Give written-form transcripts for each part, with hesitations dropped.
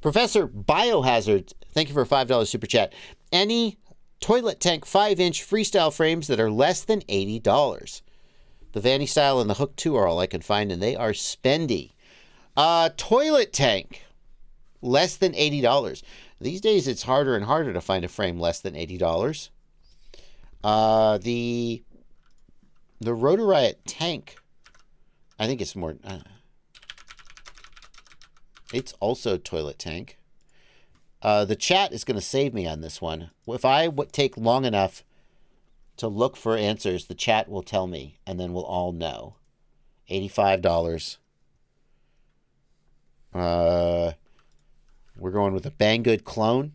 Professor Biohazard, thank you for a $5 super chat. Any Toilet Tank 5-inch freestyle frames that are less than $80. The Vanny Style and the Hook 2 are all I can find, and they are spendy. Toilet Tank, less than $80. These days, it's harder and harder to find a frame less than $80. The Rotor Riot Tank, I think it's more... it's also Toilet Tank. The chat is going to save me on this one. If I take long enough to look for answers, the chat will tell me, and then we'll all know. $85. We're going with a Banggood clone.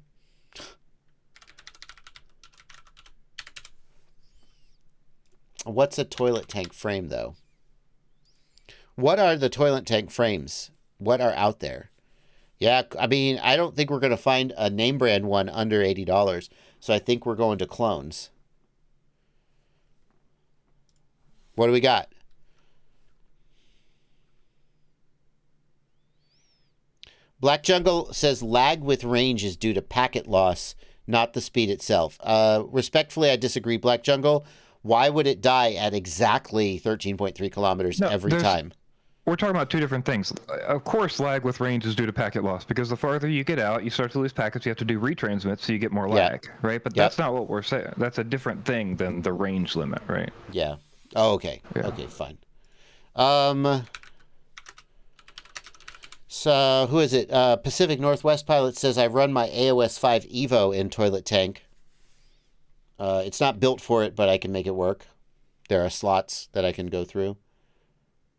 What's a Toilet Tank frame, though? What are the Toilet Tank frames? What are out there? Yeah, I mean, I don't think we're going to find a name brand one under $80, so I think we're going to clones. What do we got? Black Jungle says lag with range is due to packet loss, not the speed itself. Respectfully, I disagree, Black Jungle. Why would it die at exactly 13.3 kilometers every time? We're talking about two different things. Of course, lag with range is due to packet loss, because the farther you get out, you start to lose packets. You have to do retransmits, so you get more lag, right? But that's not what we're saying. That's a different thing than the range limit, right? Yeah. Oh, okay. Yeah. Okay, fine. So, who is it? Pacific Northwest Pilot says, I run my AOS 5 Evo in Toilet Tank. It's not built for it, but I can make it work. There are slots that I can go through.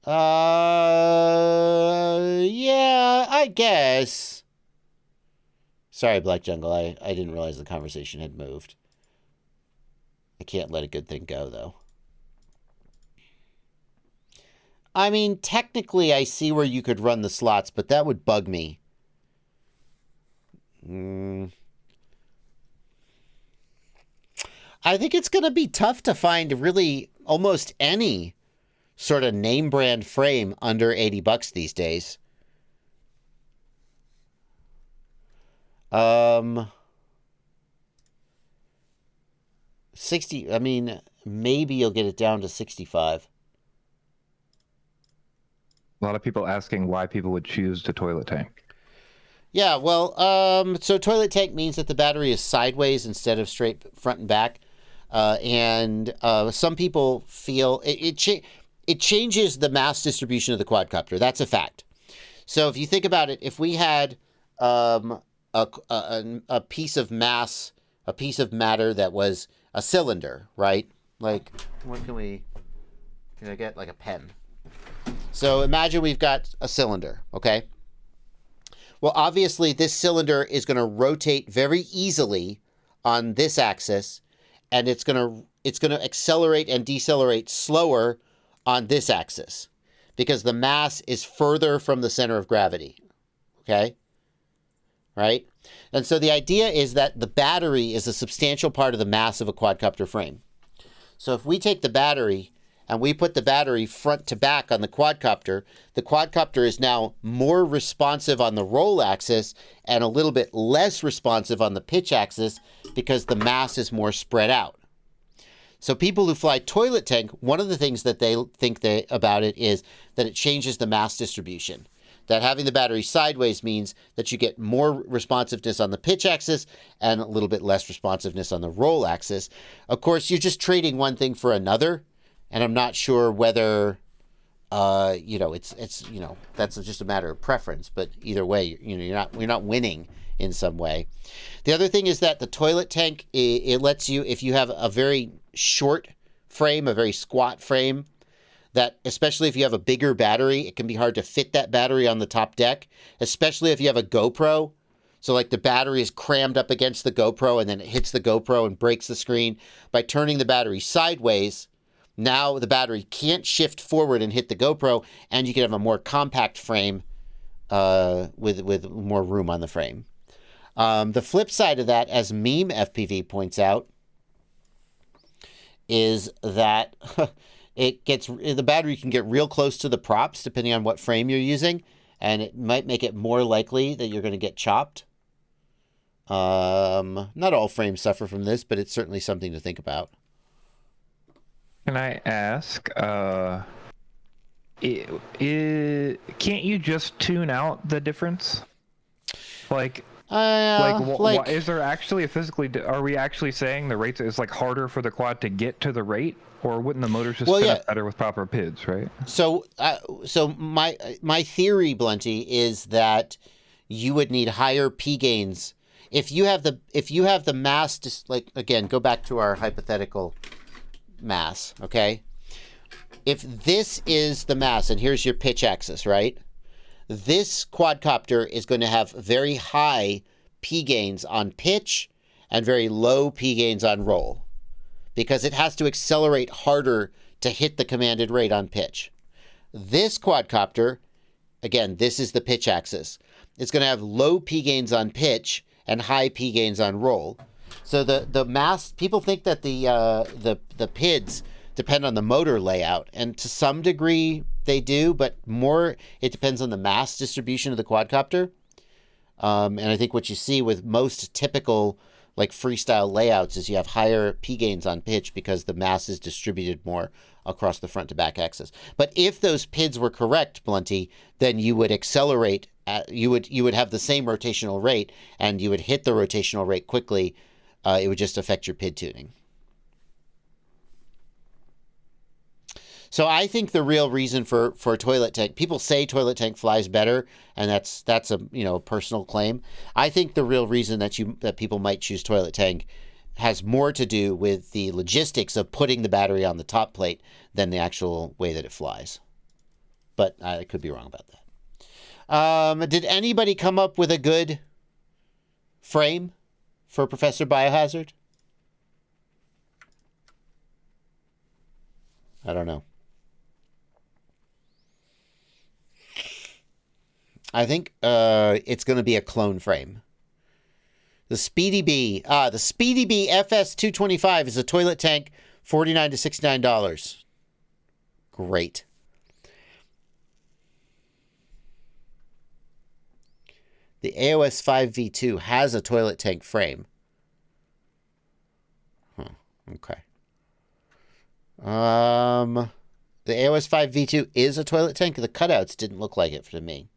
Yeah, I guess. Sorry, Black Jungle. I didn't realize the conversation had moved. I can't let a good thing go, though. I mean, technically, I see where you could run the slots, but that would bug me. I think it's going to be tough to find really almost any sort of name brand frame under $80 these days. 60, I mean, maybe you'll get it down to 65. A lot of people asking why people would choose to Toilet Tank. Yeah, well, so Toilet Tank means that the battery is sideways instead of straight front and back. And some people feel it changes the mass distribution of the quadcopter. That's a fact. So if you think about it, if we had a piece of mass, a piece of matter that was a cylinder, right? Like, what can I get? Like a pen. So imagine we've got a cylinder, okay? Well, obviously, this cylinder is going to rotate very easily on this axis, and it's going to accelerate and decelerate slower on this axis because the mass is further from the center of gravity, okay? Right? And so the idea is that the battery is a substantial part of the mass of a quadcopter frame. So if we take the battery and we put the battery front to back on the quadcopter is now more responsive on the roll axis and a little bit less responsive on the pitch axis because the mass is more spread out. So people who fly Toilet Tank, one of the things that they think about it is that it changes the mass distribution. That having the battery sideways means that you get more responsiveness on the pitch axis and a little bit less responsiveness on the roll axis. Of course, you're just trading one thing for another. And I'm not sure whether, it's that's just a matter of preference. But either way, you're not winning in some way. The other thing is that the Toilet Tank, it lets you, if you have a very short frame, a very squat frame, that especially if you have a bigger battery, it can be hard to fit that battery on the top deck, especially if you have a GoPro. So like the battery is crammed up against the GoPro and then it hits the GoPro and breaks the screen. By turning the battery sideways, now the battery can't shift forward and hit the GoPro, and you can have a more compact frame with more room on the frame. The flip side of that, as Meme FPV points out, is that the battery can get real close to the props depending on what frame you're using, and it might make it more likely that you're going to get chopped. Not all frames suffer from this, but it's certainly something to think about. Can I ask, can't you just tune out the difference? Like is there actually are we actually saying the rate is like harder for the quad to get to the rate, or wouldn't the motors just spin up better with proper PIDs, right? So my theory, Blunty, is that you would need higher P gains if you have the mass. Just like, again, go back to our hypothetical mass, okay? If this is the mass, and here's your pitch axis, right? This quadcopter is going to have very high P gains on pitch and very low P gains on roll, because it has to accelerate harder to hit the commanded rate on pitch. This quadcopter, again, this is the pitch axis. It's going to have low P gains on pitch and high P gains on roll. So the mass, people think that the PIDs depend on the motor layout, and to some degree they do, but more it depends on the mass distribution of the quadcopter. And I think what you see with most typical like freestyle layouts is you have higher P gains on pitch because the mass is distributed more across the front to back axis. But if those PIDs were correct, Blunty, then you would accelerate you would have the same rotational rate, and you would hit the rotational rate quickly. It would just affect your PID tuning. So I think the real reason for Toilet Tank, people say Toilet Tank flies better, and that's a personal claim. I think the real reason that people might choose Toilet Tank has more to do with the logistics of putting the battery on the top plate than the actual way that it flies. But I could be wrong about that. Did anybody come up with a good frame for Professor Biohazard? I don't know. I think it's going to be a clone frame. The Speedy Bee. The Speedy Bee FS225 is a Toilet Tank, $49 to $69. Great. The AOS 5V2 has a Toilet Tank frame. Okay. The AOS 5V2 is a Toilet Tank. The cutouts didn't look like it to me.